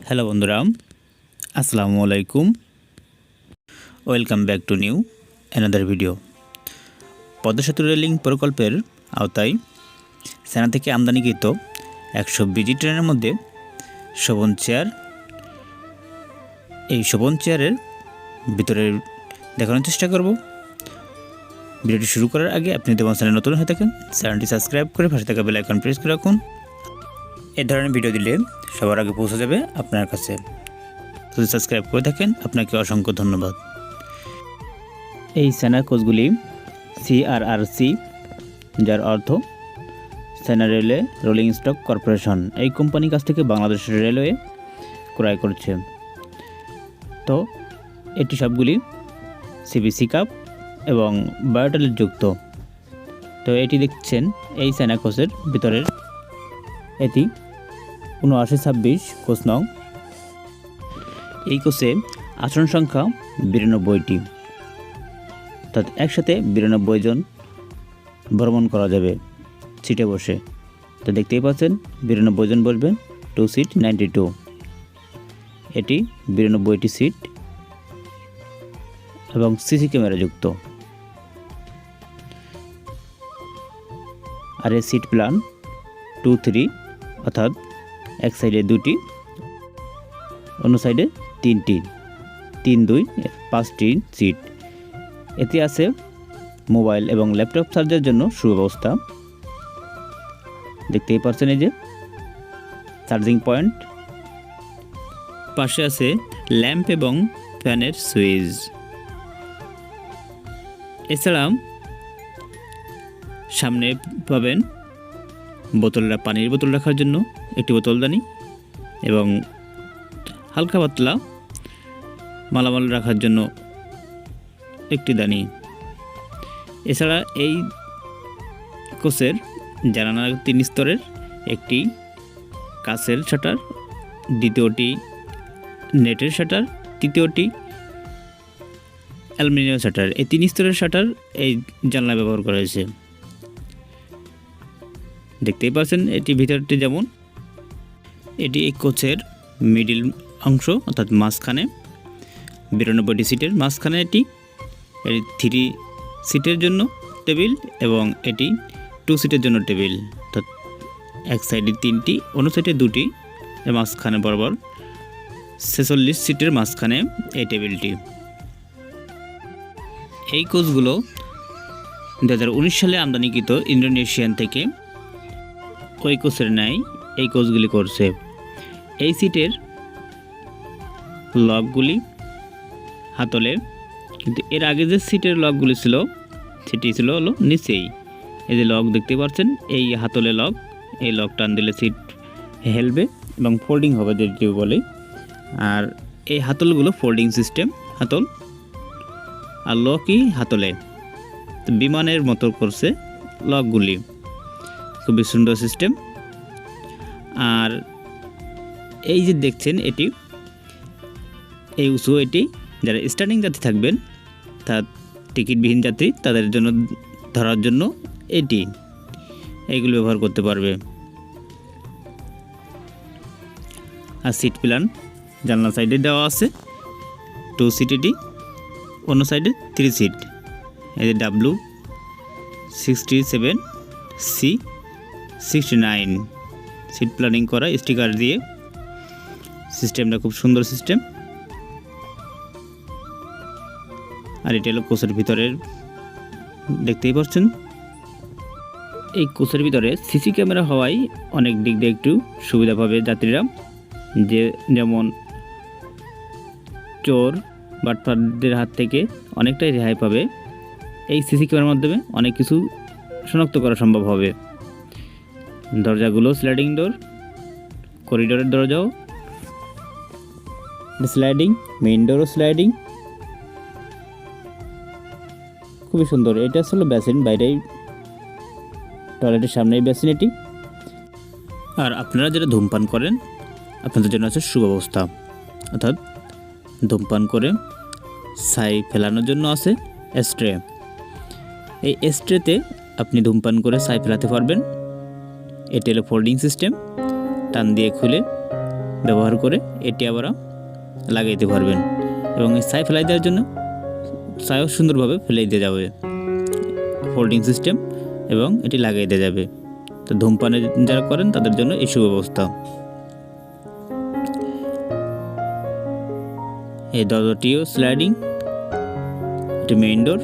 Hello বন্ধুরা, আসসালামু আলাইকুম। Welcome back to new another video. Padma সেতু রেলিং প্রকল্পের আওতায় সেনা থেকে আমদানিকৃত 120 ট্রেনের মধ্যে শোভন চেয়ার, এই শোভন চেয়ারের ভিতরে দেখানোর চেষ্টা করব। ভিডিওটি শুরু করার আগে আপনি যদি আমার চ্যানেল নতুন হয়ে থাকেন, চ্যানেলটি সাবস্ক্রাইব করে পাশে থাকা বেল আইকন প্রেস করে রাখুন। এই ধরনের ভিডিও দিলে সবার আগে পৌঁছে যাবে আপনার কাছে। যদি সাবস্ক্রাইব করে থাকেন আপনাকে অসংখ্য ধন্যবাদ। এই সেনা কোচগুলি CRRC, যার অর্থ সেনা রেলওয়ে রোলিং স্টক কর্পোরেশন, এই কোম্পানির কাছ থেকে বাংলাদেশ রেলওয়ে ক্রয় করছে। তো এটি সবগুলি CBC কাপ এবং বায়োটালিট যুক্ত। তো এটি দেখছেন এই সেনা কোচের ভিতরের, এটি 7926 কোচ নং। এই কোচে আসন সংখ্যা 92টি, অর্থাৎ একসাথে 92 জন ভ্রমণ করা যাবে সিটে বসে। তো দেখতেই পাচ্ছেন 92 জন বসবেন, 2 সিট 92। এটি 92টি সিট এবং সিসি ক্যামেরা যুক্ত। আর এই সিট প্ল্যান 2-3, অর্থাৎ এক সাইডে 2টি, অন্য সাইডে 3টি, 3-2 5টি সিট। এতে আছে মোবাইল এবং ল্যাপটপ চার্জের জন্য সুব্যবস্থা। দেখতেই পাচ্ছেন এই যে চার্জিং পয়েন্ট, পাশে আছে ল্যাম্প এবং ফ্যানের সুইচ। এছাড়া সামনে পাবেন পানির বোতল রাখার জন্য একটি বোতলদানি এবং হালকা পাতলা মালামাল রাখার জন্য একটি দানি। এছাড়া এই কোচের জানালা 3 স্তরের, একটি কাচের শাটার, দ্বিতীয়টি নেটের শাটার, তৃতীয়টি অ্যালুমিনিয়াম শাটার। এই 3 স্তরের শাটার এই জানলা ব্যবহার করা হয়েছে। দেখতেই পাচ্ছেন এটি ভিতরটি যেমন, এটি এই কোচের মিডিল অংশ, অর্থাৎ মাঝখানে 92টি সিটের মাঝখানে এটি 3 সিটের জন্য টেবিল এবং এটি 2 সিটের জন্য টেবিল, অর্থাৎ এক সাইডে 3টি, অন্য সাইডে 2টি, এর মাঝখানে বরাবর 46 সিটের মাঝখানে এই টেবিলটি। এই কোচগুলো 2019 সালে আমদানিকৃত ইন্দোনেশিয়ান থেকে ওই কোচের ন্যায় এই কোচগুলি করছে। এই সিটের লকগুলি হাতলে, কিন্তু এর আগে যে সিটের লকগুলি ছিল সেটি ছিল হলো নিচেই। এই যে লক দেখতে পাচ্ছেন, এই হাতলে লক, এই লক টান দিলে সিট হেলবে এবং ফোল্ডিং হবে যেটি বলে। আর এই হাতলগুলো ফোল্ডিং সিস্টেম হাতল, আর লকই হাতলে, বিমানের মতো করছে লকগুলি, খুবই সুন্দর সিস্টেম। আর এই যে দেখছেন এটি এই উঁচু, এটি যারা স্ট্যান্ডিং যাত্রী থাকবেন, তার টিকিটবিহীন যাত্রী তাদের জন্য ধরার জন্য এইগুলো ব্যবহার করতে পারবে। আর সিট প্ল্যান জানলা সাইডে দেওয়া আছে 2 সিট, এটি অন্য সাইডে 3 সিট। এই যে W67C69 সিট প্ল্যানিং করা স্টিকার দিয়ে। সিস্টেমটা খুব সুন্দর সিস্টেম। আর এটা হলো কোচের ভিতরের, দেখতেই পাচ্ছেন। এই কোচের ভিতরে সিসি ক্যামেরা হওয়ায় অনেক দিক দিয়ে একটু সুবিধা পাবে যাত্রীরা, যেমন চোর বাটপারদের হাত থেকে অনেকটাই রেহাই পাবে। এই সিসি ক্যামেরার মাধ্যমে অনেক কিছু শনাক্ত করা সম্ভব হবে। দরজাগুলো স্লাইডিং ডোর, করিডোরের দরজাও স্লাইডিং, মেইন ডোরও স্লাইডিং, খুবই সুন্দর। এটা আসলে বেসিন, বাইরেই টয়লেটের সামনেই বেসিন এটি। আর আপনারা যারা ধূমপান করেন আপনাদের জন্য আছে সুব্যবস্থা, অর্থাৎ ধূমপান করে ছাই ফেলানোর জন্য আছে স্ট্রে। এই স্ট্রেতে আপনি ধূমপান করে ছাই ফেলাতে পারবেন। এটি হলো ফোল্ডিং সিস্টেম, টান দিয়ে খুলে ব্যবহার করে এটি আবার লাগাইতে পারবেন এবং এই ছাই ফেলাই দেওয়ার জন্য ছাইও সুন্দরভাবে ফেলাই দিয়ে যাবে ফোল্ডিং সিস্টেম এবং এটি লাগাই দেওয়া যাবে। তো ধূমপানে যারা করেন তাদের জন্য এই সুব্যবস্থা। এই দরজাটিও স্লাইডিং, এটি মেইন ডোর,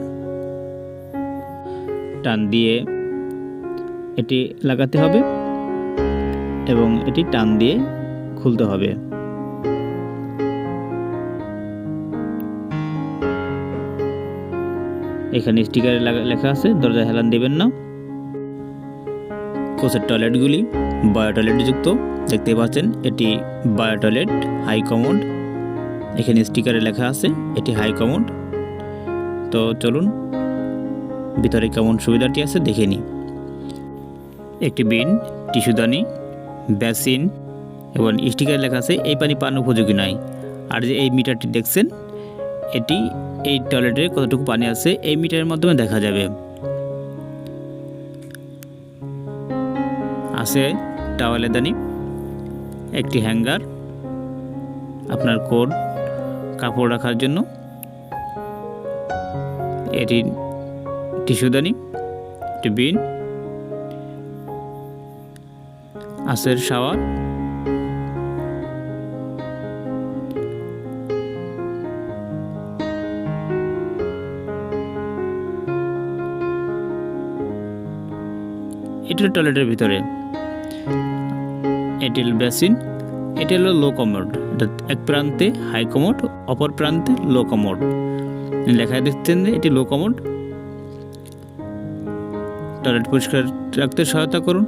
টান দিয়ে এটি লাগাতে হবে এবং এটি টান দিয়ে খুলতে হবে। এখানে স্টিকারে লেখা আছে দরজা হেলান দিবেন না। কোচের টয়লেটগুলি বায়ো টয়লেট যুক্ত, দেখতে পাচ্ছেন এটি বায়ো টয়লেট হাই কমোড। এখানে স্টিকারে লেখা আছে এটি হাই কমোড। তো চলুন ভিতরে কেমন সুবিধাটি আছে দেখে নিই। একটি বিন, টিস্যুদানি, বেসিন এবং স্টিকারে লেখা আছে এই পানি পান উপযোগী নয়। আর যে এই মিটারটি দেখছেন এটি এই টয়লেটে কতটুকু পানি আছে এই মিটারের মাধ্যমে দেখা যাবে। আছে টাওয়ালেদানি, একটি হ্যাঙ্গার আপনার কোট কাপড় রাখার জন্য, এটি টিস্যুদানি, একটি বিন, আছে শাওয়ার, এটি টয়লেটের ভিতরে। এটি বেসিন, এটি হলো লো কমোড, এক প্রান্তে হাই কমোড, অপর প্রান্তে লো কমোড। লেখায় দেখছেন যে এটি লো কমোড। টয়লেট পরিষ্কার রাখতে সহায়তা করুন,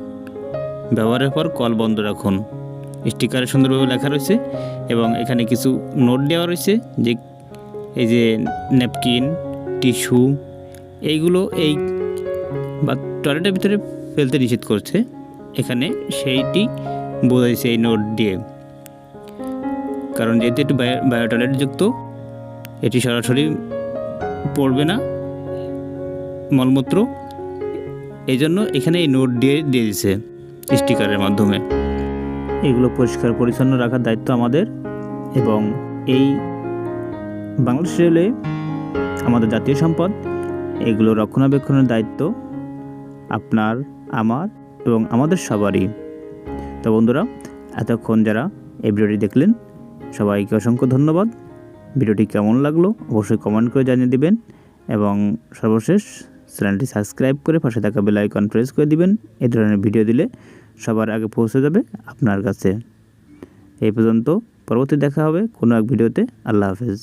ব্যবহারের পর কল বন্ধ রাখুন। স্টিকারে সুন্দরভাবে লেখা রয়েছে এবং এখানে কিছু নোট দেওয়া রয়েছে যে এই যে ন্যাপকিন, টিস্যু এইগুলো এই বা টয়লেটের ভিতরে ফেলতে নিষেধ করছে, এখানে সেইটি বোঝাইছে এই নোট দিয়ে। কারণ যেহেতু এটি বায়ো টয়লেট যুক্ত, এটি সরাসরি পড়বে না মলমূত্র, এই জন্য এখানে এই নোট দিয়ে দিয়েছে স্টিকারের মাধ্যমে। এগুলো পরিষ্কার পরিচ্ছন্ন রাখার দায়িত্ব আমাদের এবং এই বাংলাদেশ রেলে আমাদের জাতীয় সম্পদ, এগুলো রক্ষণাবেক্ষণের দায়িত্ব আপনার, আমার এবং আমাদের সবারই। তো বন্ধুরা, এতক্ষণ যারা এই ভিডিওটি দেখলেন সবাইকে অসংখ্য ধন্যবাদ। ভিডিওটি কেমন লাগলো অবশ্যই কমেন্ট করে জানিয়ে দিবেন এবং সর্বশেষ চ্যানেলটি সাবস্ক্রাইব করে পাশে থাকা বেল আইকন প্রেস করে দিবেন। এই ধরনের ভিডিও দিলে সবার আগে পৌঁছে যাবে আপনার কাছে। এই পর্যন্ত, পরবর্তী দেখা হবে কোনো এক ভিডিওতে। আল্লাহ হাফেজ।